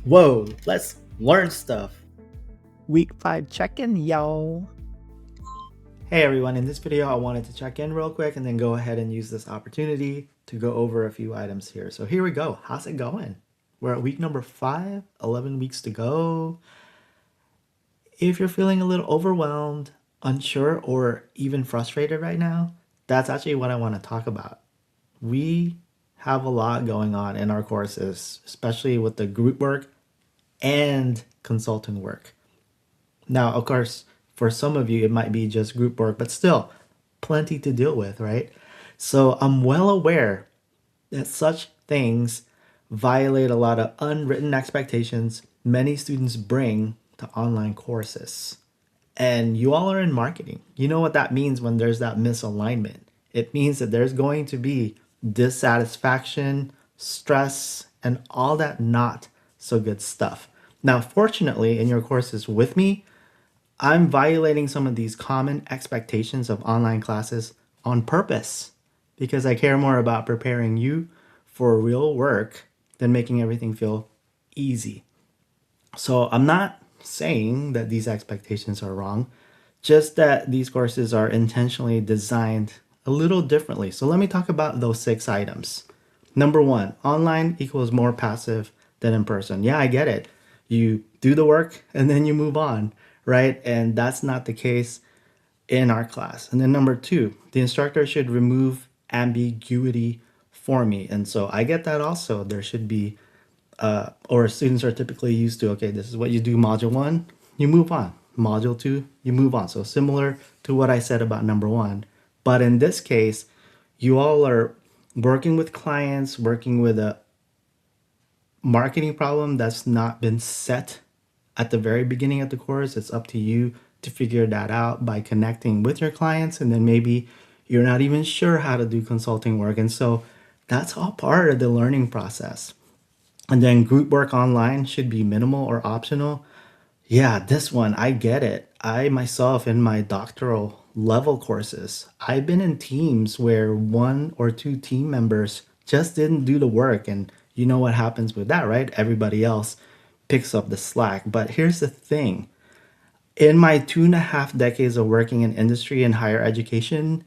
Whoa, let's learn stuff. Week 5 check-in, yo. Hey everyone, in this video I wanted to check in real quick and then go ahead and use this opportunity to go over a few items here. So here we go. How's it going? We're at week number 5, 11 weeks to go. If you're feeling a little overwhelmed, unsure, or even frustrated right now, that's actually what I want to talk about. We have a lot going on in our courses, especially with the group work and consulting work. Now, of course, for some of you, it might be just group work, but still plenty to deal with, right? So I'm well aware that such things violate a lot of unwritten expectations many students bring to online courses. And you all are in marketing. You know what that means when there's that misalignment. It means that there's going to be dissatisfaction, stress, and all that not so good stuff. Now, fortunately, in your courses with me, I'm violating some of these common expectations of online classes on purpose because I care more about preparing you for real work than making everything feel easy. So I'm not saying that these expectations are wrong, just that these courses are intentionally designed a little differently. So let me talk about those 6 items. Number 1, online equals more passive than in person. Yeah, I get it. You do the work and then you move on, right? And that's not the case in our class. And then number 2, the instructor should remove ambiguity for me. And so I get that also. There should be or students are typically used to, okay, this is what you do module 1, you move on. Module 2, you move on. So similar to what I said about number 1. But in this case, you all are working with clients, working with a marketing problem that's not been set at the very beginning of the course. It's up to you to figure that out by connecting with your clients. And then maybe you're not even sure how to do consulting work. And so that's all part of the learning process. And then group work online should be minimal or optional. Yeah, this one, I get it. I myself, in my doctoral level courses, I've been in teams where 1 or 2 team members just didn't do the work. And you know what happens with that, right? Everybody else picks up the slack. But here's the thing. In my 2.5 decades of working in industry and higher education,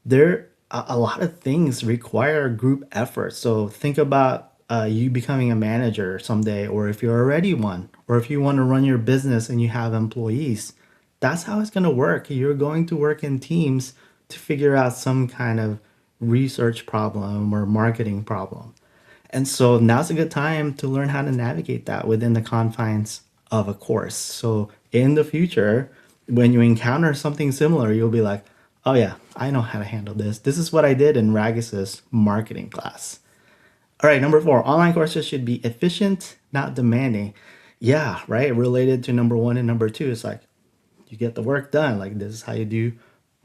there a lot of things require group effort. So think about you becoming a manager someday, or if you're already one, or if you want to run your business and you have employees. That's how it's going to work. You're going to work in teams to figure out some kind of research problem or marketing problem. And so now's a good time to learn how to navigate that within the confines of a course. So in the future, when you encounter something similar, you'll be like, oh yeah, I know how to handle this. This is what I did in Ragus's marketing class. All right, number 4, online courses should be efficient, not demanding. Yeah, right. Related to number 1 and number 2, it's like you get the work done. Like this is how you do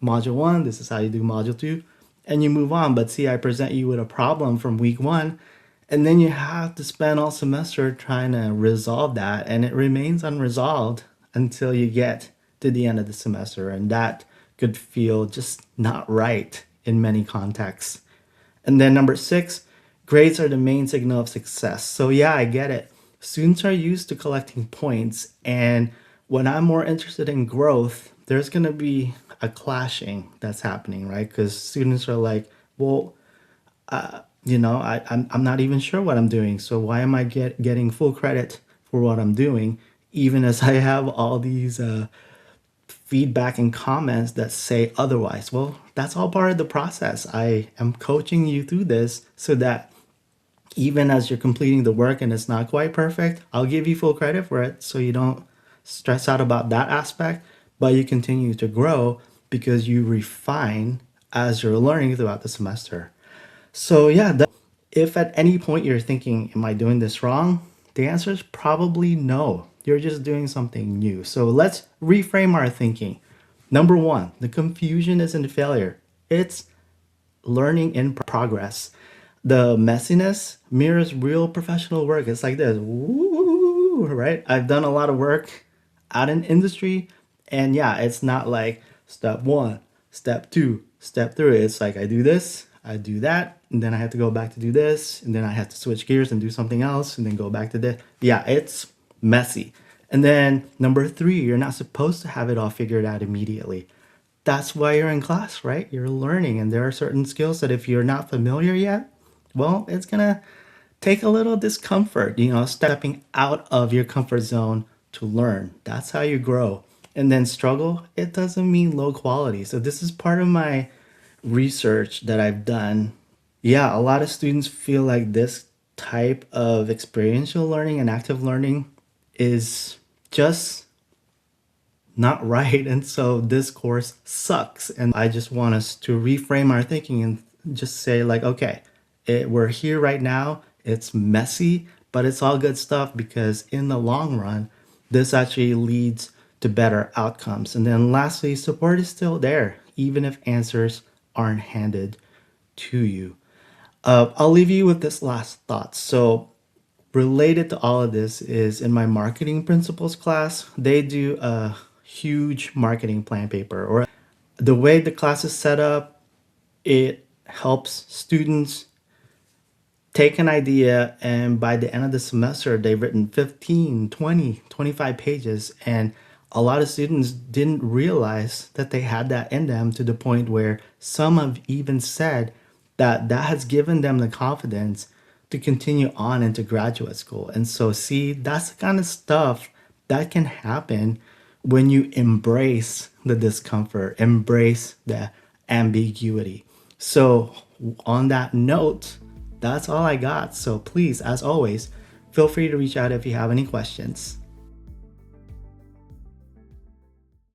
module 1, this is how you do module 2, and you move on. But see, I present you with a problem from week 1, and then you have to spend all semester trying to resolve that, and it remains unresolved until you get to the end of the semester, and that could feel just not right in many contexts. And then number 6, grades are the main signal of success. So yeah, I get it. Students are used to collecting points, and when I'm more interested in growth, there's going to be a clashing that's happening, right? Because students are like, well, I'm not even sure what I'm doing. So why am I getting full credit for what I'm doing, even as I have all these feedback and comments that say otherwise? Well, that's all part of the process. I am coaching you through this so that even as you're completing the work and it's not quite perfect, I'll give you full credit for it so you don't stress out about that aspect, but you continue to grow because you refine as you're learning throughout the semester. So yeah, if at any point you're thinking, am I doing this wrong? The answer is probably no. You're just doing something new. So let's reframe our thinking. Number 1, the confusion isn't failure. It's learning in progress. The messiness mirrors real professional work. It's like this, woo, right? I've done a lot of work out in industry, and yeah, it's not like step 1, step 2, step 3. It's like I do this, I do that, and then I have to go back to do this, and then I have to switch gears and do something else, and then go back to this. Yeah, it's messy. And then number three, you're not supposed to have it all figured out immediately. That's why you're in class, right? You're learning, and there are certain skills that if you're not familiar yet, well, it's gonna take a little discomfort, stepping out of your comfort zone to learn. That's how you grow. And then struggle, it doesn't mean low quality. So this is part of my research that I've done. Yeah, a lot of students feel like this type of experiential learning and active learning is just not right. And so this course sucks. And I just want us to reframe our thinking and just say, like, okay, we're here right now. It's messy, but it's all good stuff because in the long run, this actually leads to better outcomes. And then lastly, support is still there, even if answers aren't handed to you. I'll leave you with this last thought. So related to all of this is in my marketing principles class, they do a huge marketing plan paper, or the way the class is set up, it helps students take an idea, and by the end of the semester they've written 15, 20, 25 pages, and a lot of students didn't realize that they had that in them, to the point where some have even said that that has given them the confidence to continue on into graduate school. And so, see, that's the kind of stuff that can happen when you embrace the discomfort, embrace the ambiguity. So, on that note, that's all I got. So, please, as always, feel free to reach out if you have any questions.